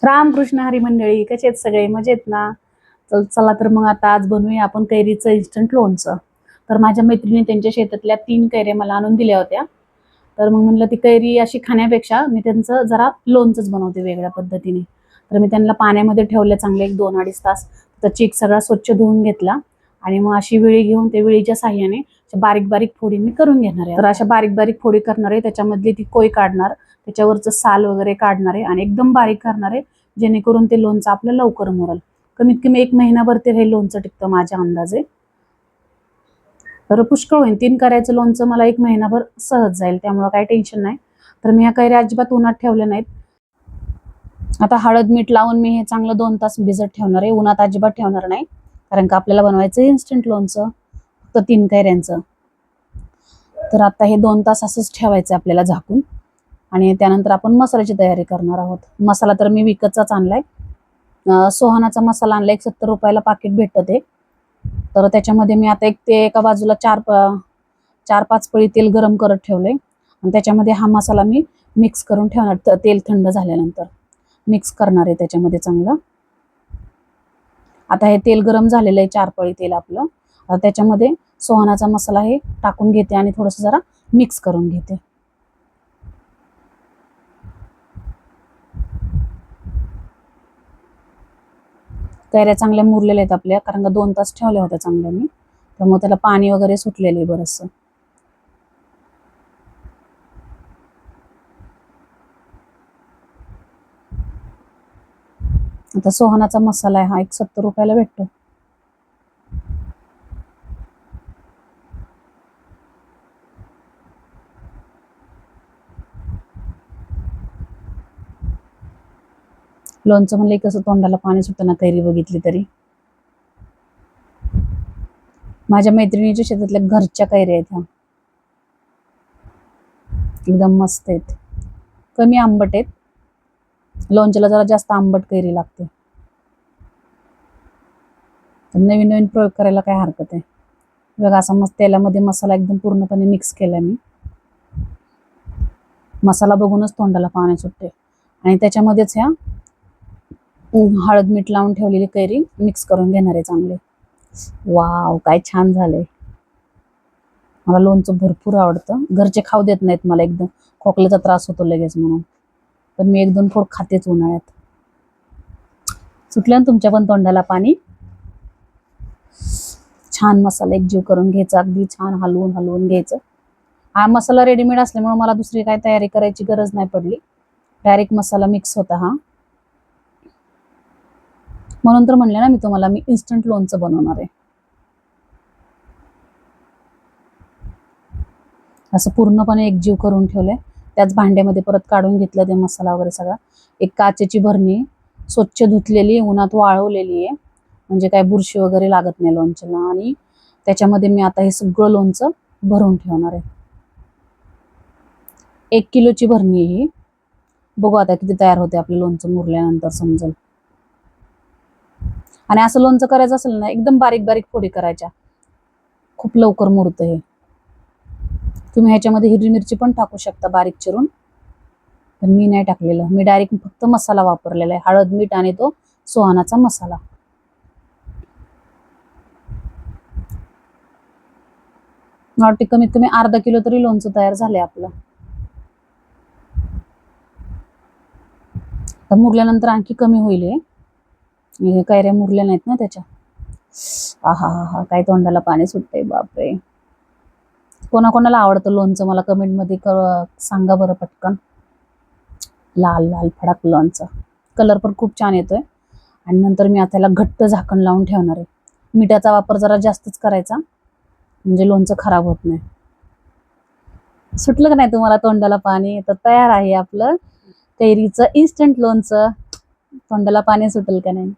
रामकृष्ण हरी मंडळी, कसे आहेत सगळे? मजेत ना? चला तर मग आता आज बनवूया आपण कैरीचं इन्स्टंट लोणचं. तर माझ्या मैत्रिणी त्यांच्या शेतातल्या 3 कैऱ्या मला आणून दिल्या होत्या. तर मग म्हणलं ती कैरी अशी खाण्यापेक्षा मी त्यांचं जरा लोणचंच बनवते वेगळ्या पद्धतीने. तर मी त्यांना पाण्यामध्ये ठेवले चांगले एक 2-2.5 तास. तर चीक सगळा स्वच्छ धुवून घेतला आणि मग अशी विळी घेऊन ते विळीच्या साहाय्याने बारीक बारीक फोडी मी करून घेणार आहे. तर अशा बारीक बारीक फोडी करणार आहे, त्याच्यामधली ती कोय काढणार, त्याच्यावरचं साल वगैरे काढणार आहे आणि एकदम बारीक करणार आहे, जेणेकरून ते लोणचं आपलं लवकर मुरल. कमीत कमी 1 महिनाभर ते हे लोणचं टिकतं माझ्या अंदाजे. तर पुष्कळ होईल, 3 कैऱ्याचं लोणचं मला 1 महिनाभर सहज जाईल, त्यामुळे काही टेन्शन नाही. तर मी ह्या कैऱ्या अजिबात उन्हात ठेवल्या नाहीत. आता हळद मीठ लावून मी हे चांगलं 2 तास भिजत ठेवणार आहे, उन्हात अजिबात ठेवणार नाही, कारण का आपल्याला बनवायचं इन्स्टंट लोणचं फक्त 3 कैऱ्यांचं. तर आता हे 2 तास असंच ठेवायचं आपल्याला झाकून आणि त्यानंतर आपण मसाल्याची तयारी करणार आहोत. मसाला तर मी विकतचाच आणलाय, सोहानाचा मसाला आणला, एक 70 रुपयाला पाकिट भेटतं ते. तर त्याच्यामध्ये मी आता एका बाजूला 4-5 पळी तेल गरम करत ठेवले आणि त्याच्यामध्ये हा मसाला मी मिक्स करून ठेवणार. तेल थंड झाल्यानंतर मिक्स करणार आहे त्याच्यामध्ये चांगलं. आता हे तेल गरम झालेलं आहे, 4 पळी तेल आपलं. आता त्याच्यामध्ये सोहानाचा मसाला हे टाकून घेते आणि थोडंसं जरा मिक्स करून घेते. कैऱ्या चांगल्या मुरलेल्या आहेत आपल्या, कारण का 2 तास ठेवल्या होत्या चांगल्या मी, त्यामुळे त्याला पाणी वगैरे सुटलेलं आहे बरंचसं. आता सोहानाचा मसाला आहे हा, एक 70 रुपयाला भेटतो. लोणचं म्हणलं कसं तोंडाला पाणी सुटतं ना कैरी बघितली तरी. माझ्या मैत्रिणीच्या शेतातल्या घरच्या कैऱ्या आहेत ह्या, एकदम मस्त आहेत, कमी आंबट आहेत. लोणच्याला जरा जास्त आंबट कैरी लागते. तर नवीन नवीन प्रयोग करायला काय हरकत आहे. बघा, असा मस्त तेलामध्ये मसाला एकदम पूर्णपणे मिक्स केला मी. मसाला बघूनच तोंडाला पाणी सुटते आणि त्याच्यामध्येच ह्या हळद मीठ लावून ठेवलेली कैरी मिक्स करून घेणार आहे चांगले. वाव, काय छान झालंय. मला लोणचं भरपूर आवडतं. घरचे खाऊ देत नाहीत मला, एकदम खोकल्याचा त्रास होतो लगेच म्हणून, पण मी 1-2 फोड खातेच उन्हाळ्यात. सुटलं ना तुमच्या पण तोंडाला पाणी? छान मसाला एकजीव करून घ्यायचा, अगदी छान हलवून हलवून घ्यायचं. हा मसाला रेडीमेड असल्यामुळे मला दुसरी काय तयारी करायची गरज नाही पडली, डायरेक्ट मसाला मिक्स होता हा. म्हणून तर म्हणले ना मी तुम्हाला, मी इन्स्टंट लोणचं बनवणार आहे. असं पूर्णपणे एकजीव करून ठेवलंय. त्याच भांड्यामध्ये परत काढून घेतलं ते मसाला वगैरे सगळा. एक काचेची भरणी स्वच्छ धुतलेली, उन्हात वाळवलेली आहे, म्हणजे काय बुरशी वगैरे लागत नाही लोणच्याला. आणि त्याच्यामध्ये मी आता हे सगळं लोणचं भरून ठेवणार आहे. 1 किलोची भरणी ही. बघू आता किती तयार होते आपलं लोणचं मुरल्यानंतर समजेल. आणि असं लोणचं करायचं असेल ना, एकदम बारीक बारीक फोडी करायच्या, खूप लवकर मुरतं हे. तुम्ही ह्याच्यामध्ये हिरवी मिरची पण टाकू शकता बारीक चिरून, पण मी नाही टाकलेलं. मी डायरेक्ट फक्त मसाला वापरलेला आहे, हळद मीठ आणि तो सोहानाचा मसाला. वाटते कमीत कमी अर्धा किलो तरी लोणचं तयार झालंय आपलं. तर मुरल्यानंतर आणखी कमी होईल हे, कैऱ्या मुरल्या नाहीत ना त्याच्या. आहा हा हा, काय तोंडाला पाणी सुटतंय, बापरे. कोणाकोणाला आवडतं लोणचं मला कमेंटमध्ये सांगा बरं पटकन. लाल लाल फडक लोणचं, कलर पण खूप छान येतोय. आणि नंतर मी आता त्याला घट्ट झाकण लावून ठेवणार आहे. मिठाचा वापर जरा जास्तच करायचा, म्हणजे लोणचं खराब होत नाही. सुटलं का नाही तुम्हाला तोंडाला पाणी? तर तयार आहे आपलं कैरीचं इन्स्टंट लोणचं. तोंडाला पाणी सुटेल का नाही?